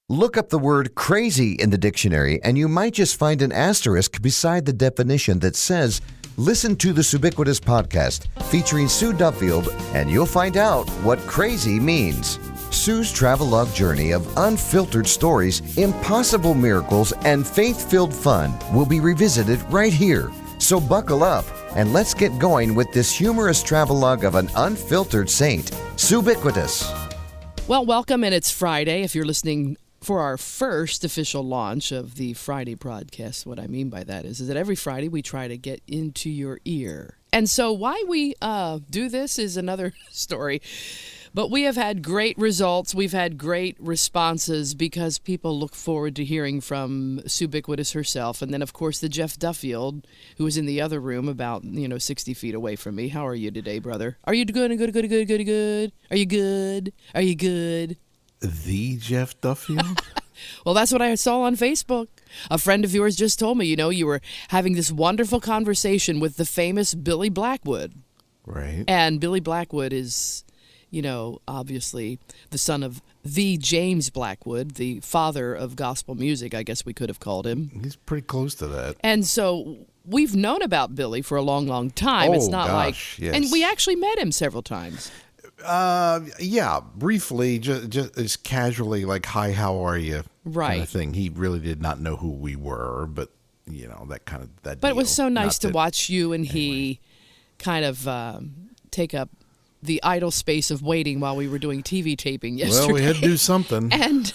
Look up the word crazy in the dictionary and you might just find an asterisk beside the definition that says, listen to the Suebiquitous podcast featuring Sue Duffield and you'll find out what crazy means. Sue's travelogue journey of unfiltered stories, impossible miracles, and faith-filled fun will be revisited right here. So buckle up and let's get going with this humorous travelogue of an unfiltered saint, Suebiquitous. Well, welcome, and it's Friday. If you're listening for our first official launch of the Friday broadcast, what I mean by that is that every Friday we try to get into your ear. And so why we do this is another story. But we have had great results. We've had great responses because people look forward to hearing from Suebiquitous herself. And then, of course, the Jeff Duffield, who was in the other room about, 60 feet away from me. How are you today, brother? Are you good? Good? Are you good? Are you good? The Jeff Duffield? Well, that's what I saw on Facebook. A friend of yours just told me, you were having this wonderful conversation with the famous Billy Blackwood. Right. And Billy Blackwood is, obviously the son of the James Blackwood, the father of gospel music, I guess we could have called him. He's pretty close to that. And so we've known about Billy for a long, long time. It's not yes. And we actually met him several times. Yeah, briefly, just casually, like, hi, how are you? Right. Kind of thing. He really did not know who we were, but, that But deal. it was so nice to watch you and anyway. he kind of take up the idle space of waiting while we were doing TV taping yesterday. Well, we had to do something. and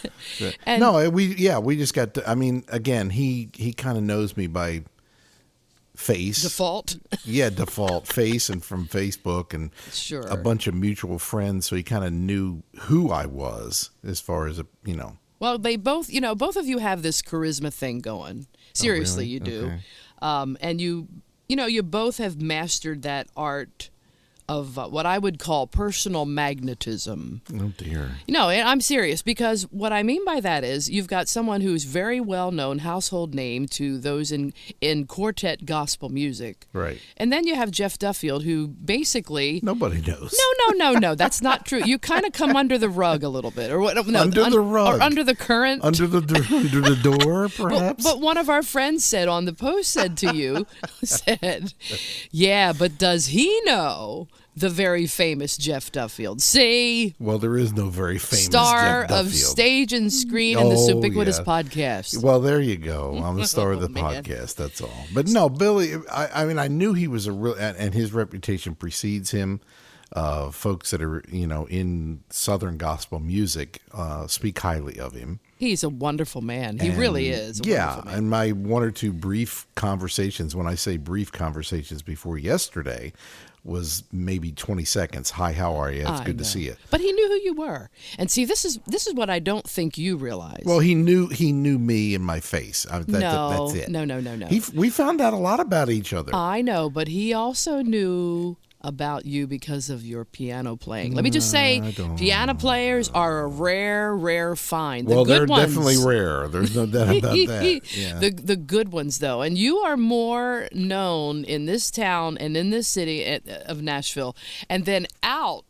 No, we just got to, again, he kind of knows me by face. Default? Yeah, default face and from Facebook and Sure. a bunch of mutual friends. So he kind of knew who I was as far as, Well, they both, both of you have this charisma thing going. Seriously, really? you do. Okay. And you both have mastered that art of what I would call personal magnetism. Oh, dear. No, I'm serious, because what I mean by that is you've got someone who's very well-known household name to those in quartet gospel music. Right. And then you have Jeff Duffield, who basically... Nobody knows. No, that's not true. You kind of come under the rug a little bit. Or what? No, Under the rug. Or under the current. Under the door, perhaps? But one of our friends said on the post, said, yeah, but does he know the very famous Jeff Duffield? See? Well, there is no very famous Star Jeff Duffield. of stage and screen in the Suebiquitous podcast. Well, there you go. I'm the star of the man. podcast, that's all. But no, Billy, I knew he was a real, and his reputation precedes him. Folks that are, in Southern gospel music speak highly of him. He's a wonderful man. He really is. Yeah, and my one or two brief conversations, when I say brief conversations before yesterday, was maybe 20 seconds. Hi, how are you? It's good to see you. But he knew who you were. And see, this is what I don't think you realize. Well, he knew me in my face. That's it. No. We found out a lot about each other. I know, but he also knew about you because of your piano playing. Let me just say, piano players are a rare find. Well, they're definitely rare. There's no doubt about that. Yeah. The good ones, though. And you are more known in this town and in this city of Nashville, and then out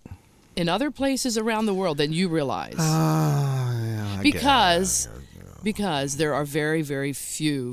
in other places around the world than you realize. Yeah, Because there are very, very few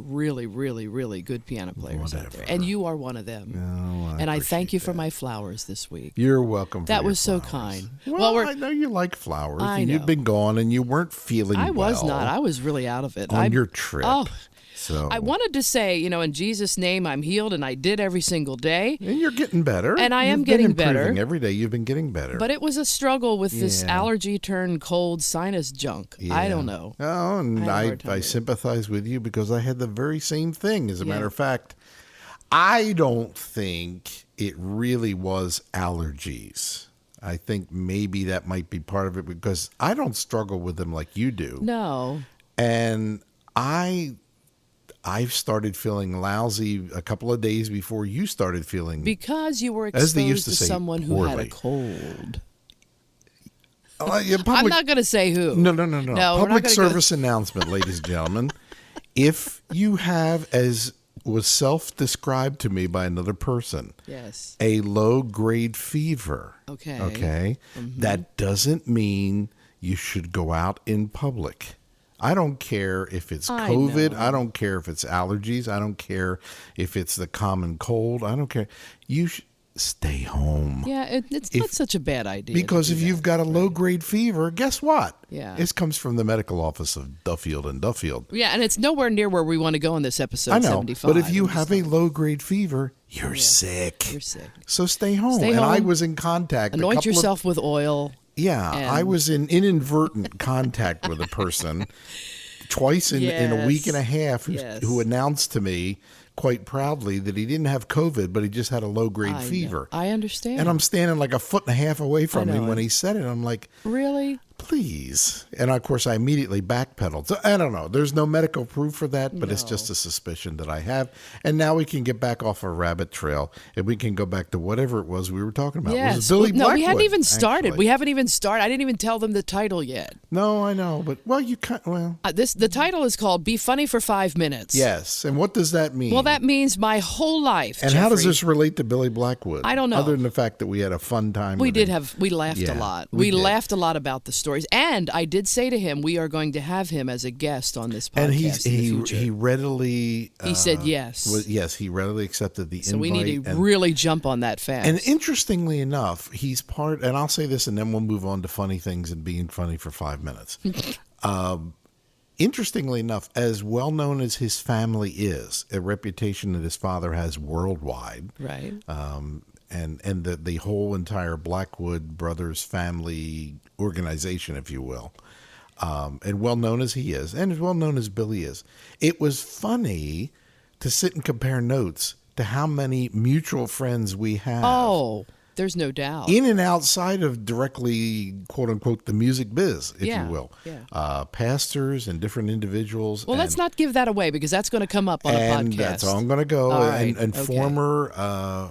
really, really, really good piano players out there. And you are one of them. Oh, and I thank you for that. my flowers this week. You're welcome. That for was your so flowers. kind. Well, I know you like flowers. I and know. You've been gone and you weren't feeling I was well not. I was really out of it. on your trip. Oh, So I wanted to say, in Jesus' name, I'm healed, and I did every single day. And you're getting better. And I am You've been getting improving. better. Every day you've been getting better. But it was a struggle with this Yeah. allergy turned cold sinus junk. Yeah. I don't know. Oh, and had a I hard time with it. sympathize with you because I had the very same thing. As a Yeah. matter of fact, I don't think it really was allergies. I think maybe that might be part of it because I don't struggle with them like you do. No. And I've started feling lousy a couple of days before you started feeling. Because you were As they used exposed to to say, someone who had a poorly. cold. Yeah, I'm not going to say who. No. we're not Public gonna service announcement, ladies and gentlemen. If you have, as was self-described to me by another person, Yes. a low-grade fever, Okay. okay, that doesn't mean you should go out in public. I don't care if it's I COVID. know. I don't care if it's allergies. I don't care if it's the common cold. I don't care. You should stay home. Yeah, it's not such a bad idea. Because to do if you've that. got a low-grade fever, guess what? Yeah. This comes from the medical office of Duffield and Duffield. Yeah, and it's nowhere near where we want to go in this episode. I know, 75. but if you I'm just have a low-grade fever, you're sick. You're sick. So stay home. Stay and I home. was in contact. Anoint yourself with oil. Yeah, I and- was in inadvertent contact with a person twice in a week and a half who announced to me quite proudly that he didn't have COVID, but he just had a low-grade fever. I understand. And I'm standing like a foot and a half away from I him know. when he said it. I'm like, Really? please. And of course, I immediately backpedaled. So I don't know. There's no medical proof for that, but it's No. just a suspicion that I have. And now we can get back off a rabbit trail and we can go back to whatever it was we were talking about. Yes. Was it Billy No, we Blackwood, haven't even started. actually? We haven't even started. I didn't even tell them the title yet. No, I know. But, well, you can't. Well, The title is called Be Funny for 5 Minutes. yes. And what does that mean? Well, that means my whole life, And how does Jeffrey. this relate to Billy Blackwood? I don't know. Other than the fact that we had a fun time We with did him. we laughed a Yeah, lot. we We did. laughed a lot about the stories. And I did say to him, we are going to have him as a guest on this podcast And in the future. he readily He said yes. yes, he readily accepted the So invite. we need to and, really jump on that fast. and interestingly enough, he's part. And I'll say this, and then we'll move on to funny things and being funny for 5 minutes. Interestingly enough, as well known as his family is, a reputation that his father has worldwide, right. and the whole entire Blackwood Brothers family organization, if you will, and well known as he is, and as well known as Billy is, it was funny to sit and compare notes to how many mutual friends we have. Oh, there's no doubt. In and outside of directly, quote unquote, the music biz, if Yeah, you will. yeah. Pastors and different individuals. Well, let's not give that away because that's going to come up on a And podcast. that's all I'm going to go. All right, And okay.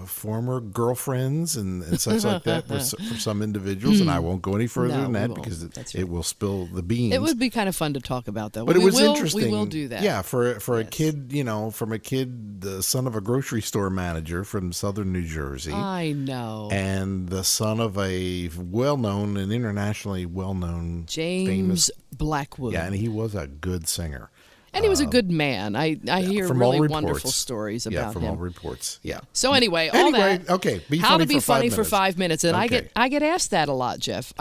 former girlfriends and such like that for some individuals. And I won't go any further No, than we that won't. because That's it right. will spill the beans. It would be kind of fun to talk about, though. But we it was will, interesting. We will do that. Yeah, for a Yes. kid, from a kid, the son of a grocery store manager from southern New Jersey. I know. And the son of a well-known and internationally well-known James famous, Blackwood. and he was a good singer. And he was a good man. I hear From all really reports. wonderful stories Yeah, about from him. all reports. Yeah. So anyway, all that. Okay. Be how funny to be for 5 funny for minutes. 5 minutes, and Okay. I get asked that a lot, Jeff.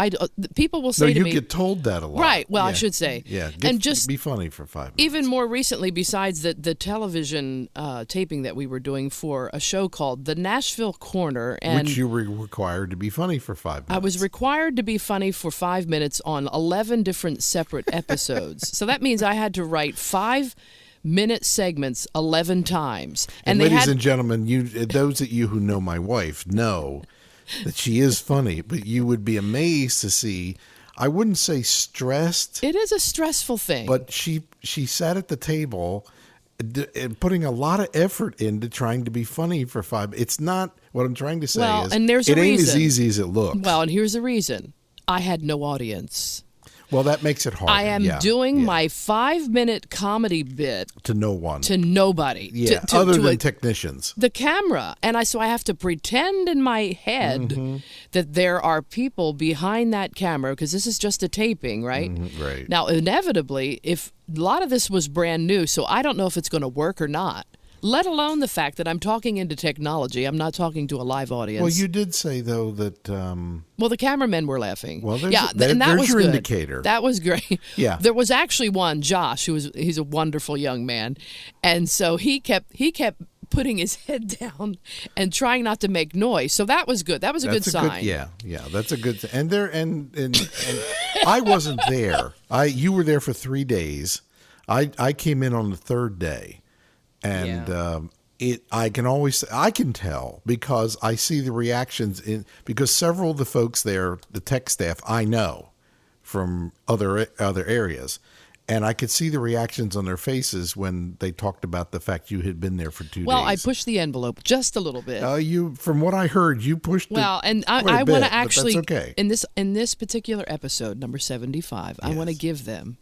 People will No, say to you me, get told that a lot. right? Well, I Yeah. should say, Yeah. and just be funny for 5 minutes. even more recently, besides the television taping that we were doing for a show called the Nashville Corner, and Which you were required to be funny for 5 minutes. I was required to be funny for 5 minutes on 11 different separate episodes. So that means I had to write 5-minute segments 11 times. And they ladies had, and gentlemen, those of you who know my wife know that she is funny, but you would be amazed to see, I wouldn't say stressed, it is a stressful thing. but she sat at the table putting a lot of effort into trying to be funny for 5. It's not, what I'm trying to say Well, is, and there's a it ain't as reason. easy as it looks. Well, and here's the reason. I had no audience. Well, that makes it hard. I am Yeah, doing yeah. my 5-minute comedy bit to no one. to nobody. Yeah, to other than a- technicians. the camera, and so I have to pretend in my head Mm-hmm. that there are people behind that camera because this is just a taping, right? Right. Now, inevitably, if a lot of this was brand new, so I don't know if it's going to work or not. Let alone the fact that I'm talking into technology. I'm not talking to a live audience. Well, you did say though that Well, the cameramen were laughing. Well, there's yeah, and that there's was your good. indicator. That was great. Yeah. There was actually one, Josh, he's a wonderful young man, and so he kept putting his head down and trying not to make noise. So that was good. That was a good sign. yeah, that's a good. And there and I wasn't there. You were there for 3 days. I came in on the third day. And I can tell because I see the reactions because several of the folks there, the tech staff, I know from other areas, and I could see the reactions on their faces when they talked about the fact you had been there for 2 days. Well, I pushed the envelope just a little bit. From what I heard, you pushed. Well, and I quite a want bit, to but actually that's okay. in this particular episode, number 75, I want to give them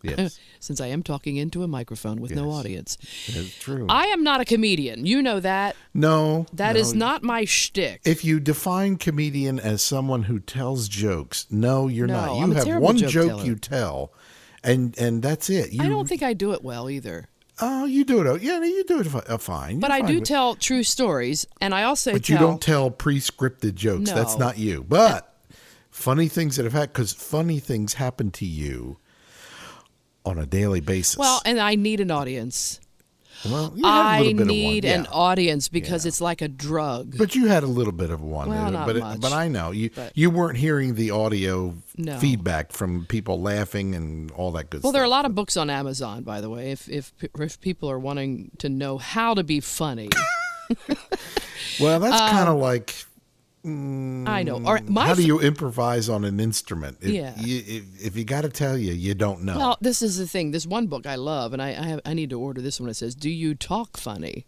Yes. Since I am talking into a microphone with no Yes. audience. That's true. I am not a comedian. You know that. No. That is not my shtick. If you define comedian as someone who tells jokes, no, you're No, not. I'm You a have terrible one joke joke teller. you tell, and that's it. I don't think I do it well either. Oh, you do it. Yeah, you do it fine. But You're I fine do with- tell true stories, and I also But tell... you don't tell pre-scripted jokes. No. That's not you. But funny things that have happened, because funny things happen to you on a daily basis. Well, and I need an audience. Well, you had a I little bit need of one. an Yeah. audience because Yeah. it's like a drug. But you had a little bit of one. Well, not much. But I know But- you weren't hearing the audio No. feedback from people laughing and all that good Well, stuff. there are a lot of books on Amazon, by the way, if people are wanting to know how to be funny. Well, that's kind of like I know. Or how do you improvise on an instrument? Yeah. If you got to tell you don't know. Well, this is the thing. There's one book I love, and I need to order this one. It says, "Do you talk funny?"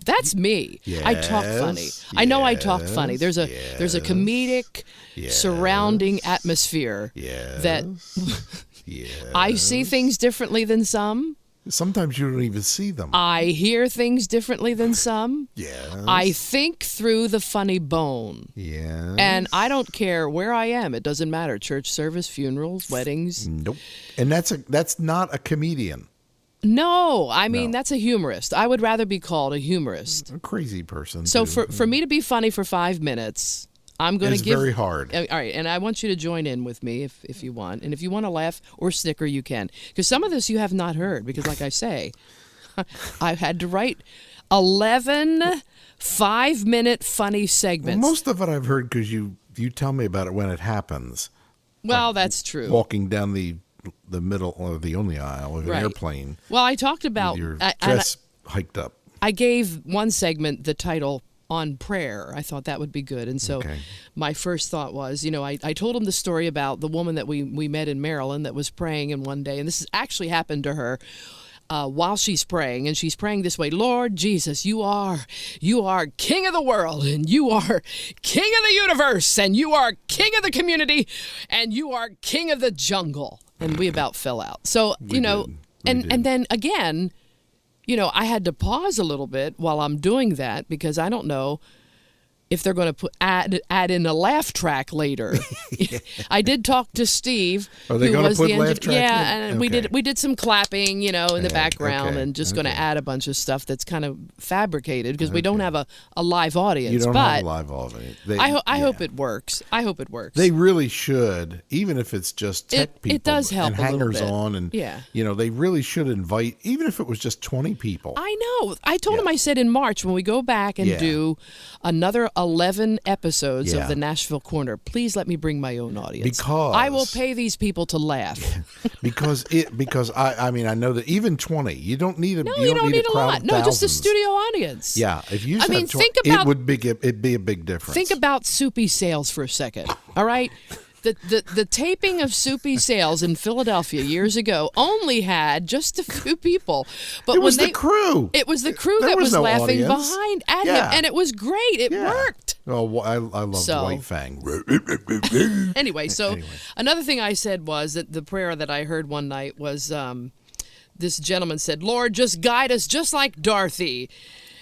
That's me. I talk funny. Yes, I know I talk funny. There's a yes, comedic yes, surrounding atmosphere yes, that yes. I see things differently than some. Sometimes you don't even see them. I hear things differently than some. Yes. I think through the funny bone. Yes. And I don't care where I am. It doesn't matter. Church service, funerals, weddings. Nope. And that's not a comedian. No, I mean, No. that's a humorist. I would rather be called a humorist. A crazy person. So too. for me to be funny for 5 minutes, I'm going to It's give... very hard. All right, and I want you to join in with me if you want. And if you want to laugh or snicker, you can. Because some of this you have not heard. Because like I say, I've had to write 11 5-minute funny Well, segments. most of it I've heard because you tell me about it when it happens. Well, that's true. Walking down the middle or the only aisle of an Right. airplane Well, I talked about... with your and dress hiked up. I gave one segment the title on prayer. I thought that would be good. And so Okay. my first thought was, I told him the story about the woman that we met in Maryland that was praying in one day. And this has actually happened to her while she's praying. And she's praying this way: Lord Jesus, you are King of the world, and you are King of the universe, and you are King of the community, and you are King of the jungle. And we about fell out. So, We did. and then again, I had to pause a little bit while I'm doing that because I don't know if they're going to add in a laugh track later. I did talk to Steve, Are they who gonna was put the laugh track yeah, in? and Okay. we did some clapping, in the background, okay, and just going to okay. add a bunch of stuff that's kind of fabricated because we don't have a live audience. You don't but have a live audience. They- I hope yeah. it works. I hope it works. They really should, even if it's just tech It people. does help and a little hangers bit. on, and Yeah. they really should invite, even if it was just 20 people. I know. I told Yeah. him, I said in March when we go back and Yeah. do another 11 episodes Yeah. of the Nashville Corner, please let me bring my own audience. Because- I will pay these people to laugh. because I mean I know that even 20, you don't need a No, you don't need a crowd lot. of No, just a thousands. studio audience. Yeah, if you I said mean, 20, think about- it'd be a big difference. Think about Soupy Sales for a second. All right. The taping of Soupy Sales in Philadelphia years ago only had just a few people, but it was when the crew. it was the crew There that was was no laughing audience. behind at Yeah. him, and it was great. It Yeah. worked. Oh, well, I love So- White Fang. Anyway, so Anyway. another thing I said was that the prayer that I heard one night was this gentleman said, "Lord, just guide us just like Dorothy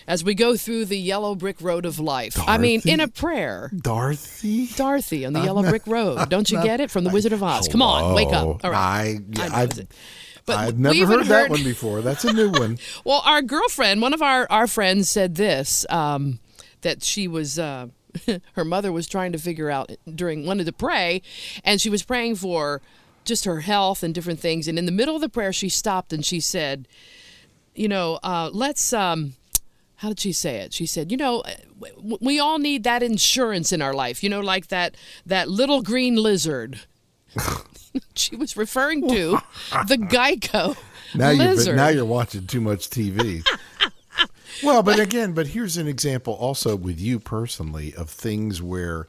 as we go through the yellow brick road of life." I mean, in a prayer. Dorothy. Dorothy on the yellow brick road. Don't you get it? From the Wizard of Oz. Come on, wake up. All right. I know. But I've we never even heard that one before. That's a new one. Well, our girlfriend, one of our friends said this, that she was, her mother was trying to figure out wanted to pray, and she was praying for just her health and different things. And in the middle of the prayer, she stopped and she said, let's, how did she say it? She said, we all need that insurance in our life, like that little green lizard. She was referring to the Geico lizard. Now you're watching too much TV. Well, but here's an example also with you personally of things where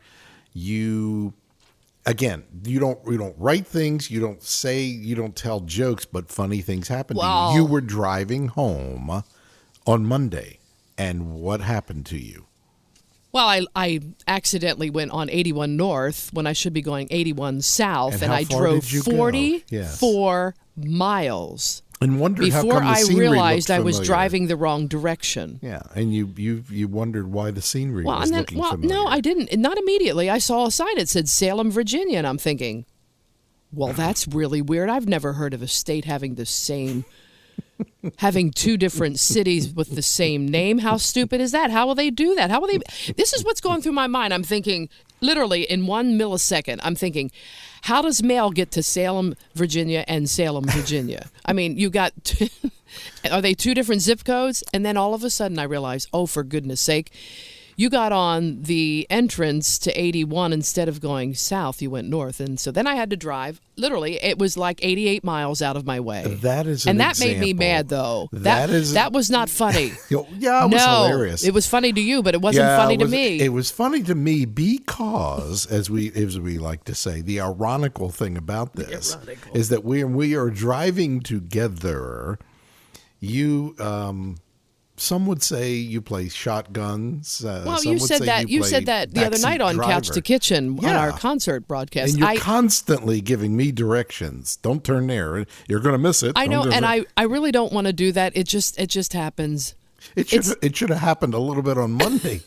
you don't write things, you don't tell jokes, but funny things happen Wow. to you. You were driving home on Monday, and what happened to you? Well, I accidentally went on 81 North when I should be going 81 South, and how I far drove did you go? 44 miles And wondered how before come the I scenery realized looked I was familiar. driving the wrong direction. Yeah, and you wondered why the scenery Well, was and then, looking well, familiar. no, I didn't. Not immediately. I saw a sign that said Salem, Virginia, and I'm thinking, well, that's really weird. I've never heard of a state having the same, having two different cities with the same name. How stupid is that? How will they do that? How will they? This is what's going through my mind. I'm thinking, literally in 1 millisecond, I'm thinking, how does mail get to Salem, Virginia, and Salem, Virginia? I mean, you got, are they two different zip codes? And then all of a sudden I realized, oh, for goodness sake, you got on the entrance to 81 instead of going south, you went north. And so then I had to drive. Literally, it was like 88 miles out of my way. That is and an that made me example. mad, though. That that was not funny. Yeah, it was No, hilarious. it was funny to you, but it wasn't funny to me. It was funny to me because, as we like to say, the ironical thing about this is that when we are driving together, you. Some would say you play shotguns. Well, some you would said say that. You said that the other backseat night on Couch driver. to Kitchen on Yeah. our concert broadcast. And you're constantly giving me directions. Don't turn there. You're going to miss it. I know, Don't and turn I really don't want to do that. It just happens. It should have happened a little bit on Monday.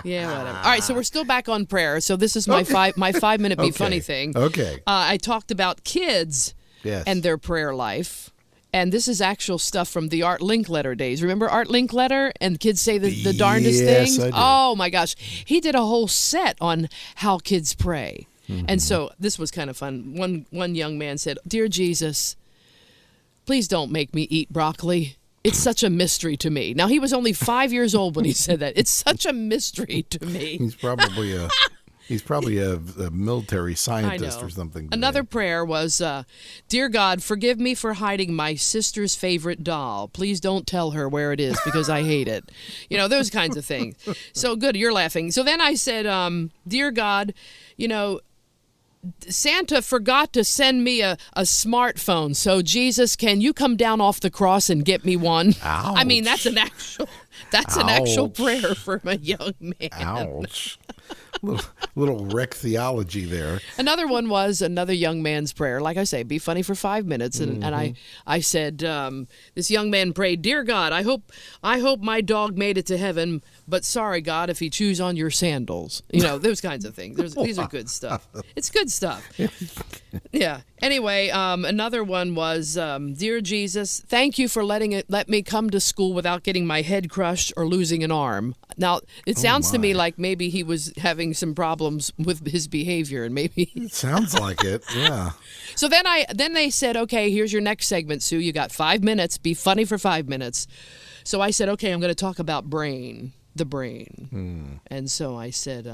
Yeah, whatever. All right, so we're still back on prayer. So this is my 5 minute be funny thing. Okay. I talked about kids Yes. and their prayer life. And this is actual stuff from the Art Linkletter days. Remember Art Linkletter? And kids say the darndest Yes, things? I do. Oh, my gosh. He did a whole set on how kids pray. And so this was kind of fun. One young man said, "Dear Jesus, please don't make me eat broccoli. It's such a mystery to me." Now, he was only 5 years old when he said that. It's such a mystery to me. He's probably a military scientist I know. or something. Another today. prayer was, "Dear God, forgive me for hiding my sister's favorite doll. Please don't tell her where it is because I hate it." You know, those kinds of things. So good, you're laughing. So then I said, "Dear God, you know, Santa forgot to send me a smartphone. So Jesus, can you come down off the cross and get me one?" I mean, that's an actual Ouch. prayer for a young man. Ouch. little wreck theology there. Another one was another young man's prayer. Like I say, be funny for 5 minutes. And I said, this young man prayed, "Dear God, I hope my dog made it to heaven, but sorry, God, if he chews on your sandals." You know, those kinds of things. These are good stuff. It's good stuff. Yeah. Anyway, another one was, "Dear Jesus, thank you for let me come to school without getting my head crushed or losing an arm." Now, it sounds to me like maybe he was having some problems with his behavior, and maybe. It sounds like it. Yeah. So then they said, "Okay, here's your next segment, Sue. You got 5 minutes. Be funny for 5 minutes." So I said, "Okay, I'm going to talk about the brain." And so I said,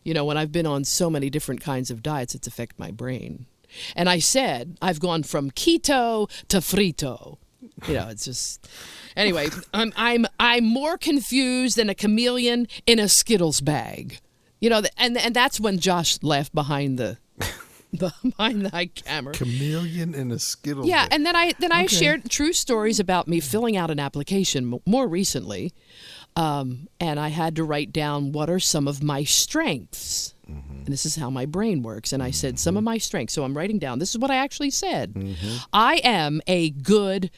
you know, when I've been on so many different kinds of diets, it's affected my brain. And I said, I've gone from keto to frito. You know, it's just. Anyway, I'm more confused than a chameleon in a Skittles bag. You know, and that's when Josh laughed behind the camera. Chameleon in a Skittles. Yeah, bag. and then I shared true stories about me filling out an application more recently, and I had to write down what are some of my strengths. And this is how my brain works. And I said some of my strengths. So I'm writing down. This is what I actually said. I am a good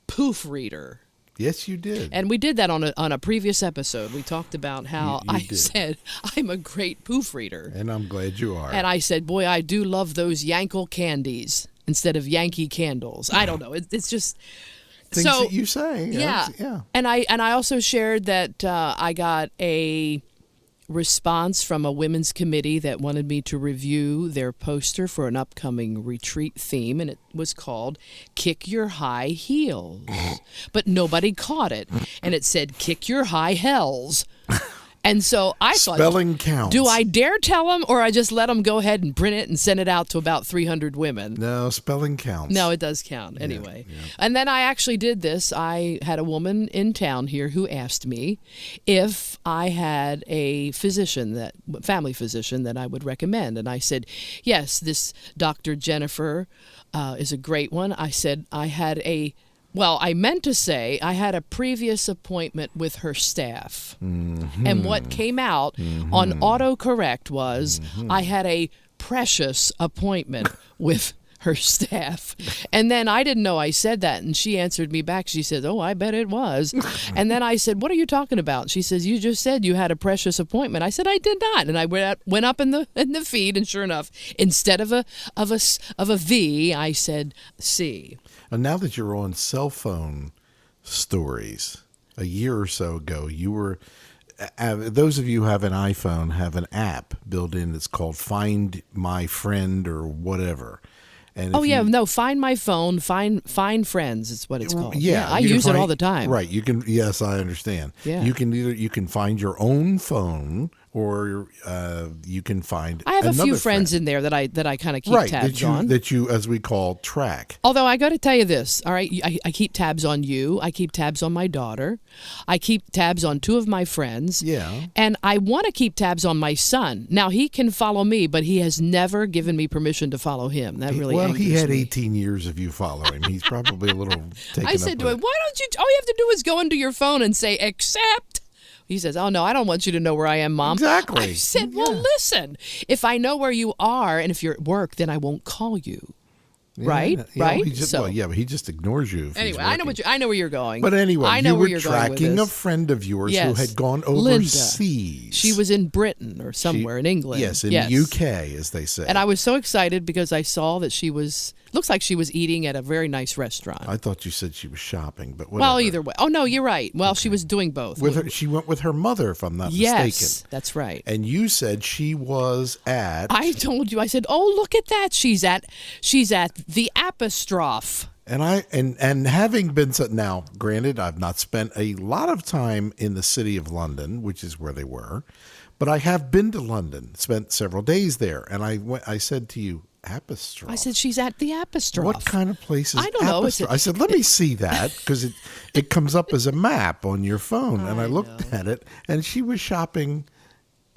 poof reader. Yes, you did. And we did that on a previous episode. We talked about how You I did. said I'm a great poof reader. And I'm glad you are. And I said, boy, I do love those Yankel candies instead of Yankee candles. I don't know. It's just Things that you say. Yeah. Yeah. And I also shared that I got a response from a women's committee that wanted me to review their poster for an upcoming retreat theme, and it was called "Kick Your High Heels." But nobody caught it, and it said "Kick Your High Hells." And so I thought, Spelling counts. do I dare tell them, or I just let them go ahead and print it and send it out to about 300 women? No, spelling counts. No, it does count anyway. Yeah. And then I actually did this. I had a woman in town here who asked me if I had a family physician that I would recommend. And I said, yes, this Dr. Jennifer is a great one. I said I had a Well, I meant to say I had a previous appointment with her staff. Mm-hmm. And what came out on autocorrect was I had a precious appointment with her staff. And then I didn't know I said that. And she answered me back. She said, "Oh, I bet it was." And then I said, "What are you talking about?" She says, "You just said you had a precious appointment." I said, "I did not." And I went up in the feed, and sure enough, instead of a V, I said C. And now that you're on cell phone stories, a year or so ago, you were, those of you who have an iPhone have an app built in that's called Find My Friend or whatever. And Find My Phone, Find Friends is what it's called. Yeah, I use it all the time. Right, you can. Yes, I understand. Yeah. You can find your own phone, or you can find. I have a few another friends in there that I kind of keep tabs on. That you, as we call, track. Although I got to tell you this, all right, I keep tabs on you. I keep tabs on my daughter. I keep tabs on two of my friends. Yeah. And I want to keep tabs on my son. Now, he can follow me, but he has never given me permission to follow him. That really angers he had me. 18 years of you following. He's probably a little taken I said up to him, with it. "Why don't you, all you have to do is go into your phone and say, accept." He says, "Oh, no, I don't want you to know where I am, Mom." Exactly. I said, "Well, listen, if I know where you are and if you're at work, then I won't call you." Right? Yeah, Right? but he just ignores you. If Anyway, he's I know where you're going. But anyway, I know you where were you're going with tracking a this. friend of yours Yes. who had gone Linda. overseas. She was in Britain or somewhere in England. Yes, in the UK, as they say. And I was so excited because I saw that looks like she was eating at a very nice restaurant. I thought you said she was shopping, but whatever. Well, either way. Oh, no, you're right. Well, she was doing both. She went with her mother, if I'm not yes, mistaken. that's right. And you said she was at. I told you. I said, "Oh, look at that. She's at the Apostrophe." And having been now, granted, I've not spent a lot of time in the city of London, which is where they were, but I have been to London, spent several days there, and I said to you, Apostrophe. I said, "She's at the Apostrophe." What kind of place is I don't know. Apostrophe? I said, "Let me see that," because it comes up as a map on your phone, and I looked at it, and she was shopping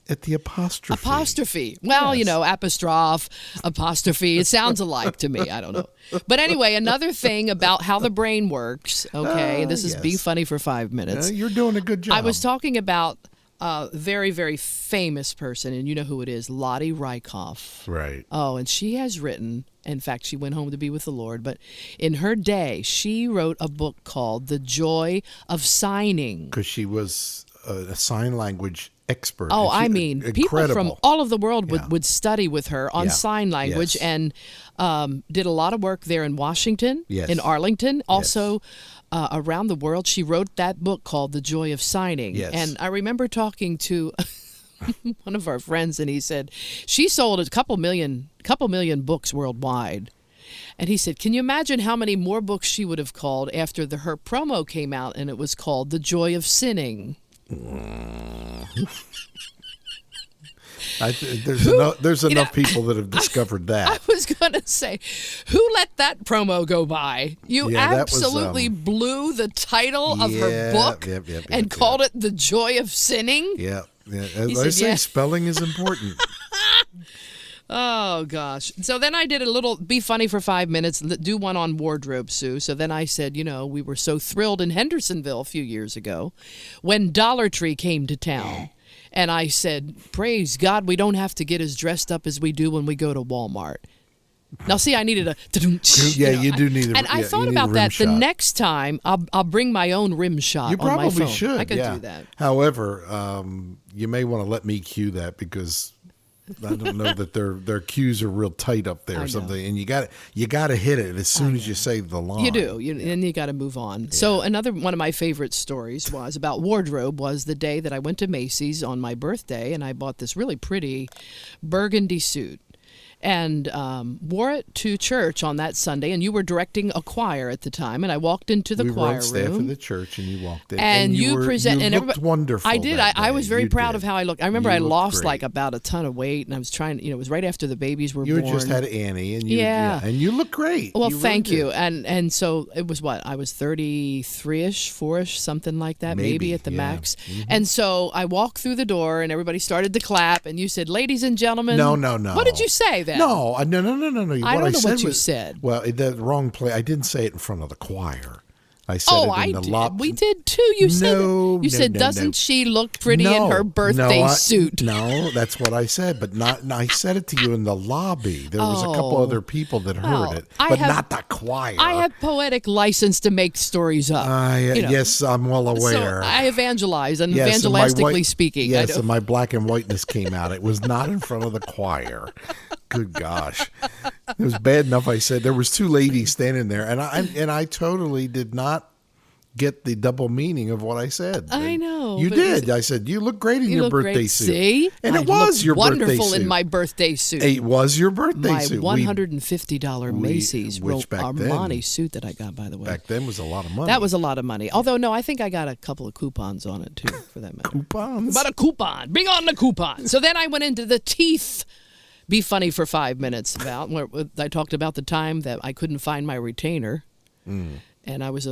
at the Apostrophe. Apostrophe. Well, Yes. Apostrophe, apostrophe. It sounds alike to me. I don't know. But anyway, another thing about how the brain works, okay, and this is yes. being funny for 5 minutes. You're doing a good job. I was talking about a very, very famous person, and you know who it is, Lottie Rykov. Right. Oh, and she has written, in fact, she went home to be with the Lord, but in her day, she wrote a book called The Joy of Signing. Because she was a sign language expert. Oh, And I mean, people from all over the world would study with her on sign language, Yes. and did a lot of work there in Washington, Yes. in Arlington, also around the world. She wrote that book called The Joy of Signing. Yes. And I remember talking to one of our friends, and he said she sold a couple million books worldwide. And he said, "Can you imagine how many more books she would have called after her promo came out, and it was called The Joy of Sinning?" There's enough people that have discovered that. I was going to say, who let that promo go by? You that was, absolutely blew the title of her book and yep. called it The Joy of Sinning? Yeah. As I said, say, yeah. spelling is important. Oh, gosh. So then I did a little Be Funny for 5 minutes, do one on wardrobe, Sue. So then I said, we were so thrilled in Hendersonville a few years ago when Dollar Tree came to town. And I said, praise God, we don't have to get as dressed up as we do when we go to Walmart. Now, see, I needed a... Yeah, you do need a And I thought about that. The next time, I'll bring my own rim shot You on my phone. probably should. I could do that. However, you may want to let me cue that because I don't know that their cues are real tight up there or something. And you got to hit it as soon as you say the line. You do. And you got to move on. Yeah. So another one of my favorite stories was about wardrobe was the day that I went to Macy's on my birthday, and I bought this really pretty burgundy suit. And wore it to church on that Sunday, and you were directing a choir at the time, and I walked into the choir room. We were on staff of the church, and you walked in. And you looked wonderful. I did. I was very proud of how I looked. I remember I lost great. About a ton of weight, and I was trying, it was right after the babies were born. You just had Annie, and and you look great. Well, you thank really you. And so it was I was 33-ish, 4-ish, something like that, maybe at the max. Mm-hmm. And so I walked through the door, and everybody started to clap, and you said, "Ladies and gentlemen." No. What did you say then? No. I don't know what you said. Well, the wrong play. I didn't say it in front of the choir. I said it in the did. lobby. We did too. You said, doesn't she look pretty in her birthday suit? No, that's what I said, but not. I said it to you in the lobby. There was a couple other people that heard it, but not the choir. I have poetic license to make stories up. Yes, I'm well aware. So I evangelize, and evangelistically speaking. Yes, and my black and whiteness came out. It was not in front of the choir. Good gosh. It was bad enough I said there was two ladies standing there, and I totally did not get the double meaning of what I said. I know. You did. I said, you look great in your birthday suit. See? And it was your birthday suit. Wonderful in my birthday suit. It was your birthday suit. My $150 Macy's Armani suit that I got, by the way. Back then was a lot of money. That was a lot of money. Although, no, I think I got a couple of coupons on it, too, for that matter. Coupons? But a coupon. Bring on the coupon. So then I went into the teeth. Be funny for 5 minutes about where I talked about the time that I couldn't find my retainer. And I was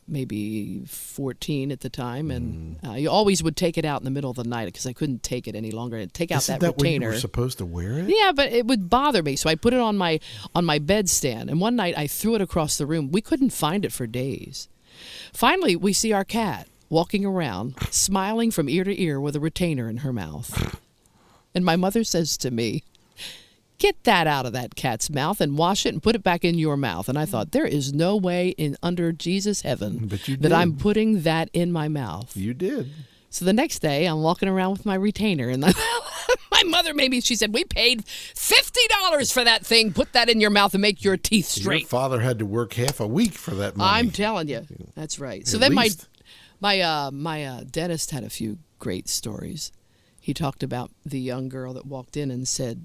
maybe 14 at the time, and you always would take it out in the middle of the night because I couldn't take it any longer. I'd take out that retainer. When you were supposed to wear it? Yeah, but it would bother me, so I put it on my bedstand. And one night I threw it across the room. We couldn't find it for days. Finally, we see our cat walking around, smiling from ear to ear with a retainer in her mouth. And my mother says to me, "Get that out of that cat's mouth and wash it and put it back in your mouth." And I thought, there is no way under Jesus' heaven that I'm putting that in my mouth. You did. So the next day, I'm walking around with my retainer. And my mother she said, "We paid $50 for that thing. Put that in your mouth and make your teeth straight." Your father had to work half a week for that money. I'm telling you. That's right. So then my dentist had a few great stories. He talked about the young girl that walked in and said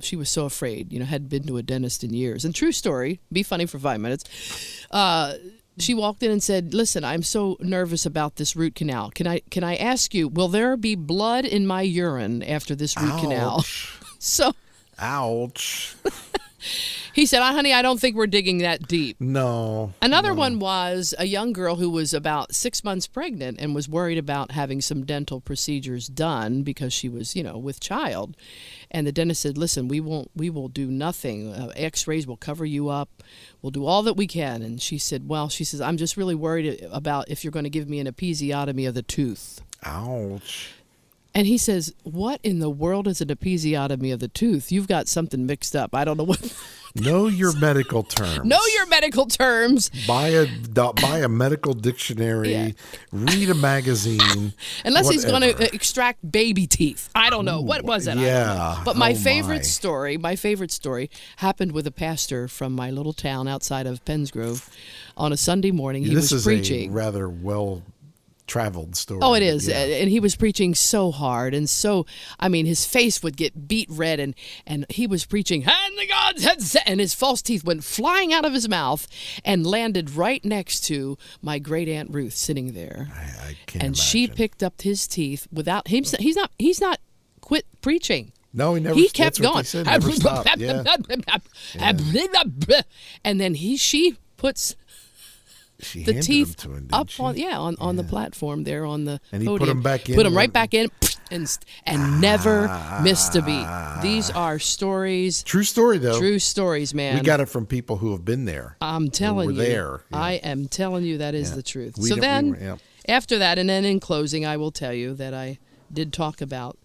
she was so afraid, hadn't been to a dentist in years. And true story, be funny for 5 minutes. She walked in and said, "Listen, I'm so nervous about this root canal. Can I ask you, will there be blood in my urine after this root canal?" So, ouch. He said, "Honey, I don't think we're digging that deep." No. Another one was a young girl who was about 6 months pregnant and was worried about having some dental procedures done because she was, with child. And the dentist said, "Listen, we will do nothing. X-rays will cover you up. We'll do all that we can." And she said, "I'm just really worried about if you're going to give me an episiotomy of the tooth." Ouch. And he says, "What in the world is an episiotomy of the tooth? You've got something mixed up. I don't know what." Know your medical terms. Know your medical terms. Buy a medical dictionary. Yeah. Read a magazine. Unless he's going to extract baby teeth. I don't know. What was it? Yeah. But my favorite story happened with a pastor from my little town outside of Pensgrove on a Sunday morning. He was preaching. This is a rather well-traveled story. Oh, it is. Yeah. And he was preaching so hard. And so, his face would get beet red. And he was preaching, "And the gods had said," and his false teeth went flying out of his mouth and landed right next to my great Aunt Ruth sitting there. I can't and imagine. She picked up his teeth without him. He's not quit preaching. No, he never. He kept going. Said, never stopped. Yeah. And then she puts the teeth up on the platform there on the and he podium. Put them back in. Put them right back in and never missed a beat. These are stories. True story, though. True stories, man. We got it from people who have been there. I'm telling you. There. Yeah. I am telling you that is the truth. After that, and then in closing, I will tell you that I did talk about,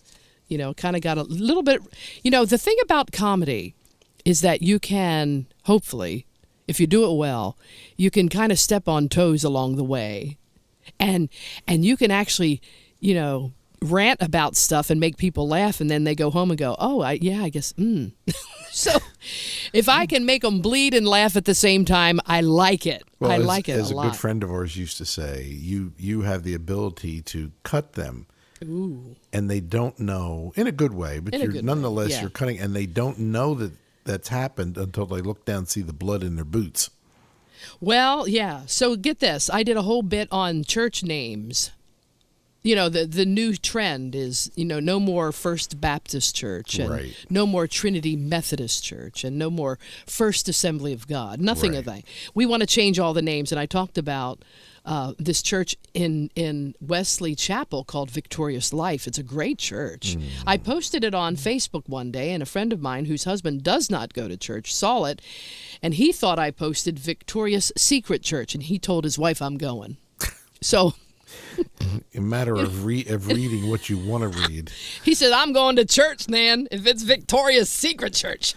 kind of got a little bit, the thing about comedy is that you can, hopefully, if you do it well, you can kind of step on toes along the way. And you can actually, rant about stuff and make people laugh, and then they go home and go, "Oh, I guess." So if I can make them bleed and laugh at the same time, I like it. Well, I like it a lot. As a good friend of ours used to say, you have the ability to cut them. Ooh. And they don't know, in a good way, but nonetheless, you're cutting, and they don't know that that's happened until they look down and see the blood in their boots. Well, yeah. So get this. I did a whole bit on church names. The new trend is, no more First Baptist Church and no more Trinity Methodist Church and no more First Assembly of God. Nothing of that. We want to change all the names. And I talked about this church in Wesley Chapel called Victorious Life. It's a great church. I posted it on Facebook one day, and a friend of mine whose husband does not go to church saw it, and he thought I posted Victorious Secret Church, and he told his wife, I'm going. So... a matter of reading what you want to read. He said, I'm going to church, man, if it's Victoria's Secret Church.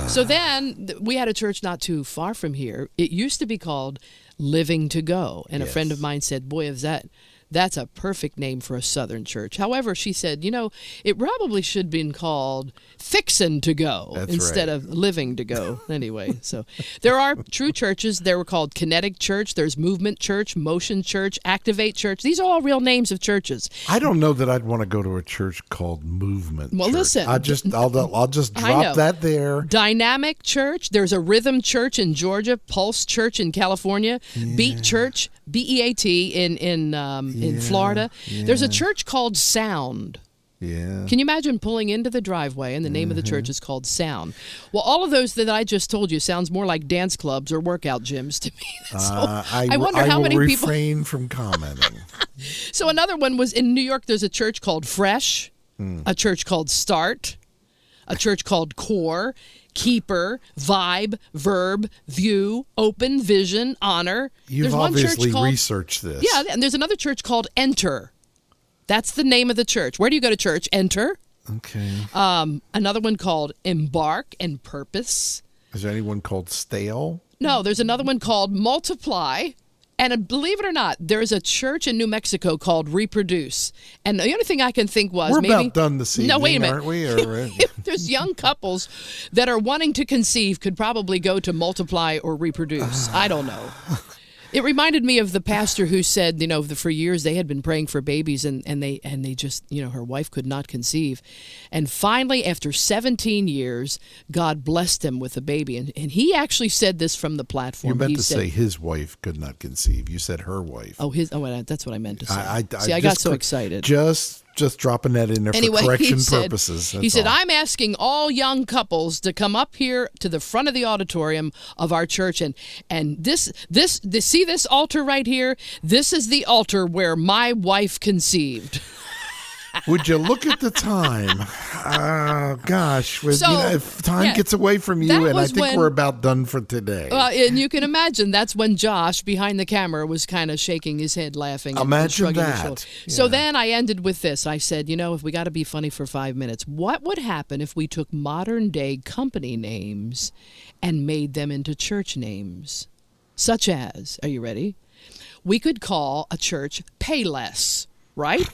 So then we had a church not too far from here. It used to be called Living to Go. And a friend of mine said, boy, that's a perfect name for a Southern church. However, she said, it probably should have been called Fixin' to Go instead of Living to Go. Anyway, so there are true churches. They were called Kinetic Church. There's Movement Church, Motion Church, Activate Church. These are all real names of churches. I don't know that I'd want to go to a church called Movement Well, Church. listen. I'll just drop that there. Dynamic Church. There's a Rhythm Church in Georgia, Pulse Church in California, Beat Church, BEAT in Florida. Yeah. There's a church called Sound. Yeah. Can you imagine pulling into the driveway and the name of the church is called Sound? Well, all of those that I just told you sounds more like dance clubs or workout gyms to me. So I wonder how many people refrain from commenting. So another one was in New York. There's a church called Fresh, a church called Start, a church called Core, Keeper, Vibe, Verb, View, Open, Vision, Honor. You've obviously researched this. Yeah, and there's another church called Enter. That's the name of the church. Where do you go to church? Enter. Okay. Another one called Embark and Purpose. Is there anyone called Stale? No, there's another one called Multiply. And believe it or not, there's a church in New Mexico called Reproduce. And the only thing I can think was we're maybe... about done this evening, no, wait a minute. aren't we? Or, there's young couples that are wanting to conceive could probably go to Multiply or Reproduce. I don't know. It reminded me of the pastor who said, for years they had been praying for babies and they just, her wife could not conceive. And finally, after 17 years, God blessed him with a baby. And he actually said this from the platform. You meant to say his wife could not conceive. You said her wife. Oh, that's what I meant to say. I got so excited. Just dropping that in there for correction purposes. He said, I'm asking all young couples to come up here to the front of the auditorium of our church. And see this altar right here? This is the altar where my wife conceived. Would you look at the time? Gosh. If time gets away from you, and I think we're about done for today. And you can imagine that's when Josh, behind the camera, was kind of shaking his head, laughing. Imagine and shrugging his shoulders. Yeah. So then I ended with this. I said, if we got to be funny for 5 minutes, what would happen if we took modern-day company names and made them into church names? Such as, are you ready? We could call a church Payless, right?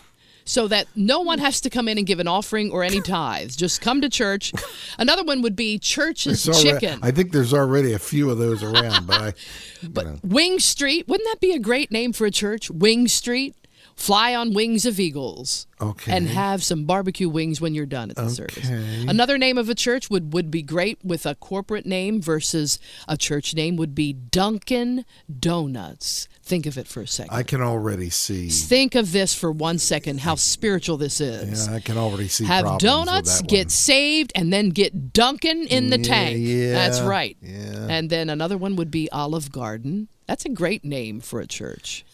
So that no one has to come in and give an offering or any tithes. Just come to church. Another one would be Church's Chicken. I think there's already a few of those around. But Wing Street, wouldn't that be a great name for a church? Wing Street. Fly on wings of eagles. Okay. And have some barbecue wings when you're done at the service. Another name of a church would be great with a corporate name versus a church name would be Dunkin' Donuts. Think of it for a second. I can already see. Think of this for 1 second, how spiritual this is. Yeah, I can already see have problems donuts, with that get one. saved, and then get Dunkin' in the tank. Yeah, that's right. Yeah. And then another one would be Olive Garden. That's a great name for a church.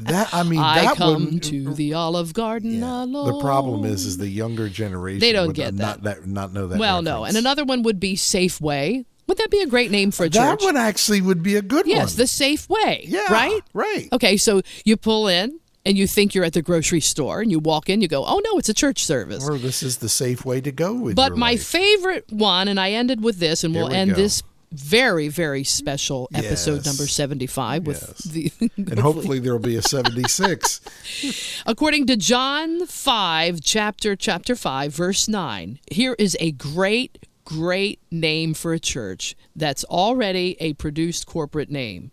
I come to the Olive Garden alone. The problem is the younger generation. They don't would get not know that. Well, reference. no. And another one would be Safeway. Would that be a great name for a That church? one actually would be a good one. Yes, the Safeway. Yeah, right. Right. Okay, so you pull in. And you think you're at the grocery store, and you walk in, you go, oh, no, it's a church service. Or this is the safe way to go with But your my life. favorite one, and I ended with this, and we'll end this very, very special episode number 75 with the and hopefully there will be a 76. According to John 5, chapter 5, verse 9, here is a great name for a church that's already a produced corporate name.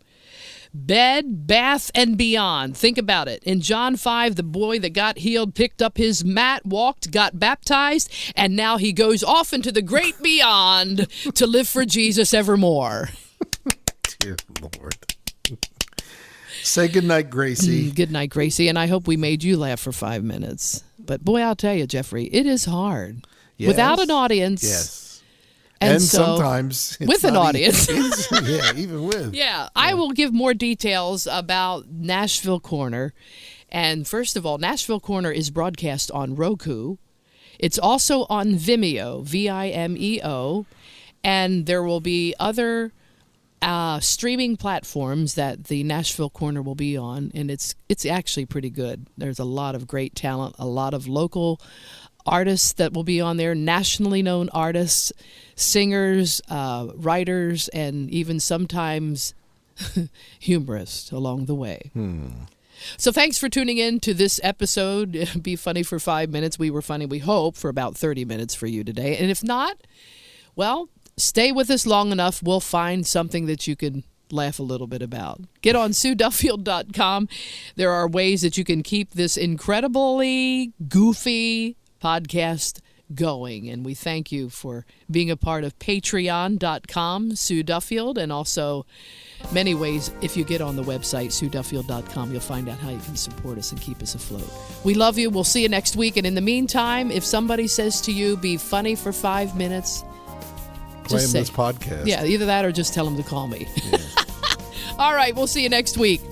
Bed, Bath, and Beyond. Think about it. In John 5, the boy that got healed picked up his mat, walked, got baptized, and now he goes off into the great beyond to live for Jesus evermore. Dear Lord. Say goodnight, Gracie. Good night, Gracie, and I hope we made you laugh for 5 minutes. But boy, I'll tell you, Jeffrey, it is hard. Yes. Without an audience. Yes. And so, sometimes it's with an not audience. Yeah, even with. Yeah, I will give more details about Nashville Corner. And first of all, Nashville Corner is broadcast on Roku. It's also on Vimeo, Vimeo. And there will be other streaming platforms that the Nashville Corner will be on. And it's actually pretty good. There's a lot of great talent, a lot of local artists that will be on there, nationally known artists, singers, writers, and even sometimes humorists along the way. So thanks for tuning in to this episode. Be funny for 5 minutes. We were funny, we hope, for about 30 minutes for you today. And if not, well, stay with us long enough. We'll find something that you can laugh a little bit about. Get on SueDuffield.com. There are ways that you can keep this incredibly goofy podcast going. And we thank you for being a part of Patreon.com, Sue Duffield, and also many ways. If you get on the website, SueDuffield.com, you'll find out how you can support us and keep us afloat. We love you. We'll see you next week. And in the meantime, if somebody says to you, be funny for 5 minutes, Play this podcast. Yeah, either that or just tell them to call me. Yeah. All right, we'll see you next week.